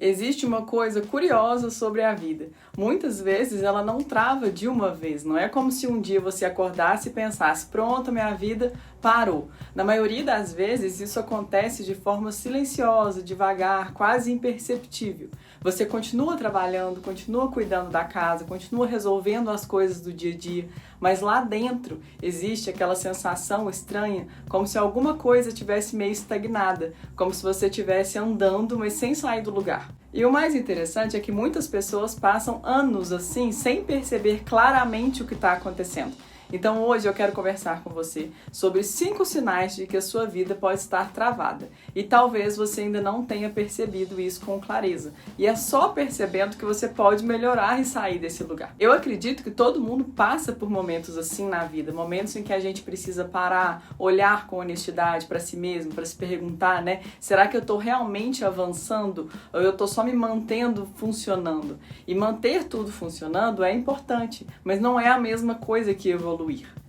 Existe uma coisa curiosa sobre a vida. Muitas vezes ela não trava de uma vez. Não é como se um dia você acordasse e pensasse, pronto, minha vida parou. Na maioria das vezes isso acontece de forma silenciosa, devagar, quase imperceptível. Você continua trabalhando, continua cuidando da casa, continua resolvendo as coisas do dia a dia, mas lá dentro existe aquela sensação estranha, como se alguma coisa tivesse meio estagnada, como se você estivesse andando, mas sem sair do lugar. E o mais interessante é que muitas pessoas passam anos assim, sem perceber claramente o que está acontecendo. Então hoje eu quero conversar com você sobre 5 sinais de que a sua vida pode estar travada. E talvez você ainda não tenha percebido isso com clareza. E é só percebendo que você pode melhorar e sair desse lugar. Eu acredito que todo mundo passa por momentos assim na vida, momentos em que a gente precisa parar, olhar com honestidade para si mesmo, para se perguntar, né? Será que eu estou realmente avançando ou eu estou só me mantendo funcionando? E manter tudo funcionando é importante, mas não é a mesma coisa que evoluir.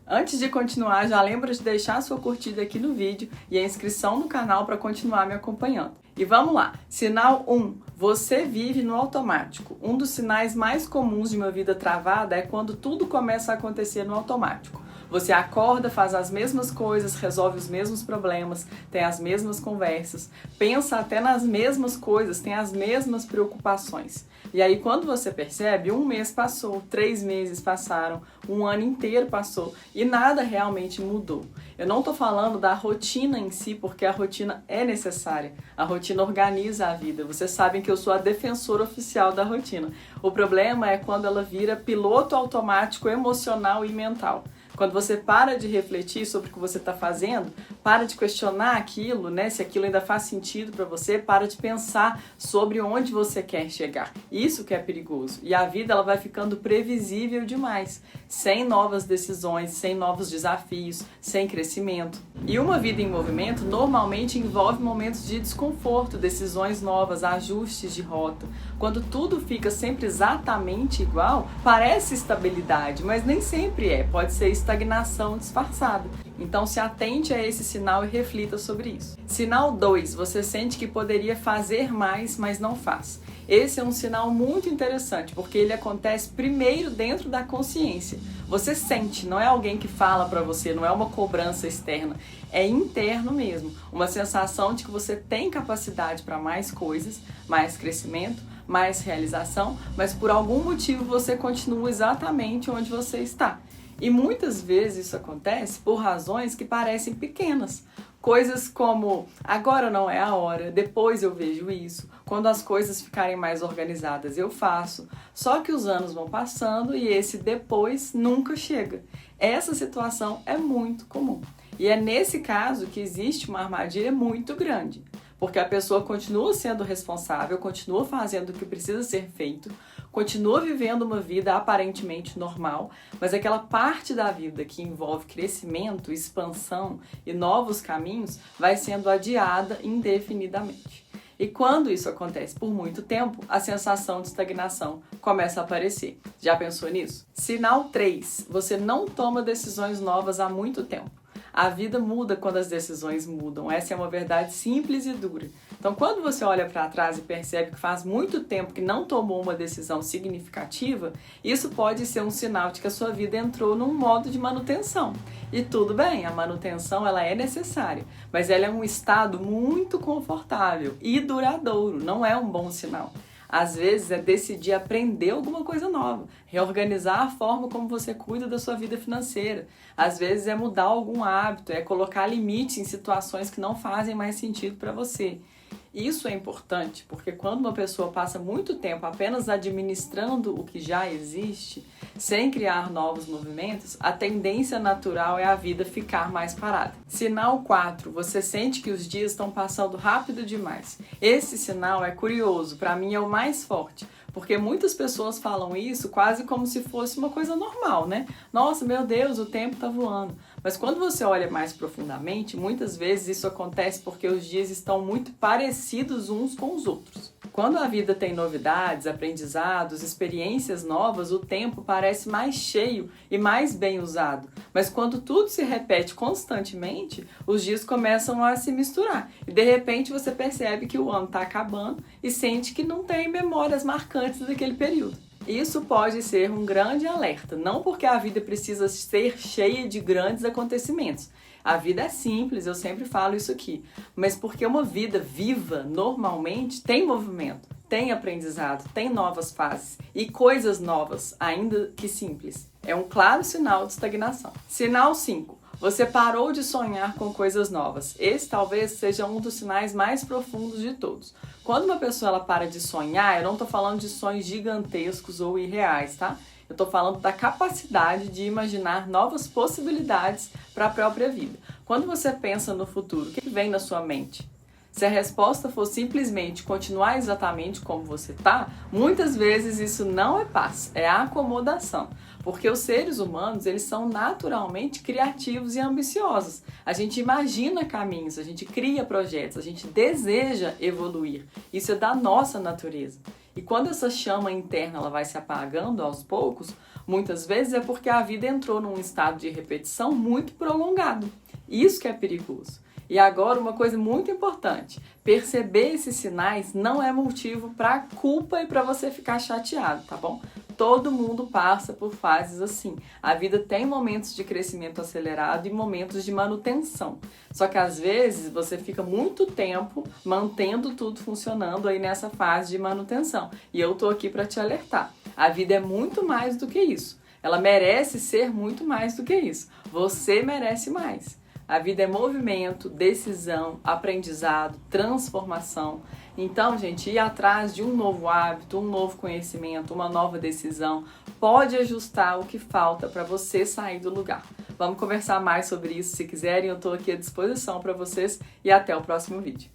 Antes de continuar, já lembra de deixar a sua curtida aqui no vídeo e a inscrição no canal para continuar me acompanhando. E vamos lá! Sinal 1. Você vive no automático. Um dos sinais mais comuns de uma vida travada é quando tudo começa a acontecer no automático. Você acorda, faz as mesmas coisas, resolve os mesmos problemas, tem as mesmas conversas, pensa até nas mesmas coisas, tem as mesmas preocupações. E aí quando você percebe, 1 mês passou, 3 meses passaram, 1 ano inteiro passou e nada realmente mudou. Eu não estou falando da rotina em si, porque a rotina é necessária. A rotina organiza a vida. Vocês sabem que eu sou a defensora oficial da rotina. O problema é quando ela vira piloto automático emocional e mental. Quando você para de refletir sobre o que você está fazendo, para de questionar aquilo, né? Se aquilo ainda faz sentido para você, para de pensar sobre onde você quer chegar. Isso que é perigoso. E a vida ela vai ficando previsível demais, sem novas decisões, sem novos desafios, sem crescimento. E uma vida em movimento normalmente envolve momentos de desconforto, decisões novas, ajustes de rota. Quando tudo fica sempre exatamente igual, parece estabilidade, mas nem sempre é. Pode ser estagnação disfarçada. Então se atente a esse sinal e reflita sobre isso. Sinal 2. Você sente que poderia fazer mais, mas não faz. Esse é um sinal muito interessante, porque ele acontece primeiro dentro da consciência. Você sente, não é alguém que fala para você, não é uma cobrança externa, é interno mesmo. Uma sensação de que você tem capacidade para mais coisas, mais crescimento, mais realização, mas por algum motivo você continua exatamente onde você está. E muitas vezes isso acontece por razões que parecem pequenas. Coisas como, agora não é a hora, depois eu vejo isso, quando as coisas ficarem mais organizadas eu faço. Só que os anos vão passando e esse depois nunca chega. Essa situação é muito comum. E é nesse caso que existe uma armadilha muito grande. Porque a pessoa continua sendo responsável, continua fazendo o que precisa ser feito, continua vivendo uma vida aparentemente normal, mas aquela parte da vida que envolve crescimento, expansão e novos caminhos vai sendo adiada indefinidamente. E quando isso acontece por muito tempo, a sensação de estagnação começa a aparecer. Já pensou nisso? Sinal 3. Você não toma decisões novas há muito tempo. A vida muda quando as decisões mudam. Essa é uma verdade simples e dura. Então, quando você olha para trás e percebe que faz muito tempo que não tomou uma decisão significativa, isso pode ser um sinal de que a sua vida entrou num modo de manutenção. E tudo bem, a manutenção ela é necessária, mas ela é um estado muito confortável e duradouro, não é um bom sinal. Às vezes é decidir aprender alguma coisa nova, reorganizar a forma como você cuida da sua vida financeira. Às vezes é mudar algum hábito, é colocar limites em situações que não fazem mais sentido para você. Isso é importante, porque quando uma pessoa passa muito tempo apenas administrando o que já existe, sem criar novos movimentos, a tendência natural é a vida ficar mais parada. Sinal 4. Você sente que os dias estão passando rápido demais. Esse sinal é curioso, para mim é o mais forte, porque muitas pessoas falam isso quase como se fosse uma coisa normal, né? Nossa, meu Deus, o tempo tá voando. Mas quando você olha mais profundamente, muitas vezes isso acontece porque os dias estão muito parecidos uns com os outros. Quando a vida tem novidades, aprendizados, experiências novas, o tempo parece mais cheio e mais bem usado. Mas quando tudo se repete constantemente, os dias começam a se misturar. E de repente você percebe que o ano está acabando e sente que não tem memórias marcantes daquele período. Isso pode ser um grande alerta, não porque a vida precisa ser cheia de grandes acontecimentos. A vida é simples, eu sempre falo isso aqui, mas porque uma vida viva, normalmente, tem movimento, tem aprendizado, tem novas fases e coisas novas, ainda que simples. É um claro sinal de estagnação. Sinal 5. Você parou de sonhar com coisas novas. Esse talvez seja um dos sinais mais profundos de todos. Quando uma pessoa ela para de sonhar, eu não estou falando de sonhos gigantescos ou irreais, tá? Eu estou falando da capacidade de imaginar novas possibilidades para a própria vida. Quando você pensa no futuro, o que vem na sua mente? Se a resposta for simplesmente continuar exatamente como você está, muitas vezes isso não é paz, é acomodação. Porque os seres humanos, eles são naturalmente criativos e ambiciosos. A gente imagina caminhos, a gente cria projetos, a gente deseja evoluir. Isso é da nossa natureza. E quando essa chama interna ela vai se apagando aos poucos, muitas vezes é porque a vida entrou num estado de repetição muito prolongado. Isso que é perigoso. E agora uma coisa muito importante, perceber esses sinais não é motivo para culpa e para você ficar chateado, tá bom? Todo mundo passa por fases assim. A vida tem momentos de crescimento acelerado e momentos de manutenção. Só que às vezes você fica muito tempo mantendo tudo funcionando aí nessa fase de manutenção. E eu tô aqui para te alertar. A vida é muito mais do que isso. Ela merece ser muito mais do que isso. Você merece mais. A vida é movimento, decisão, aprendizado, transformação. Então, gente, ir atrás de um novo hábito, um novo conhecimento, uma nova decisão, pode ajustar o que falta para você sair do lugar. Vamos conversar mais sobre isso se quiserem, eu estou aqui à disposição para vocês e até o próximo vídeo.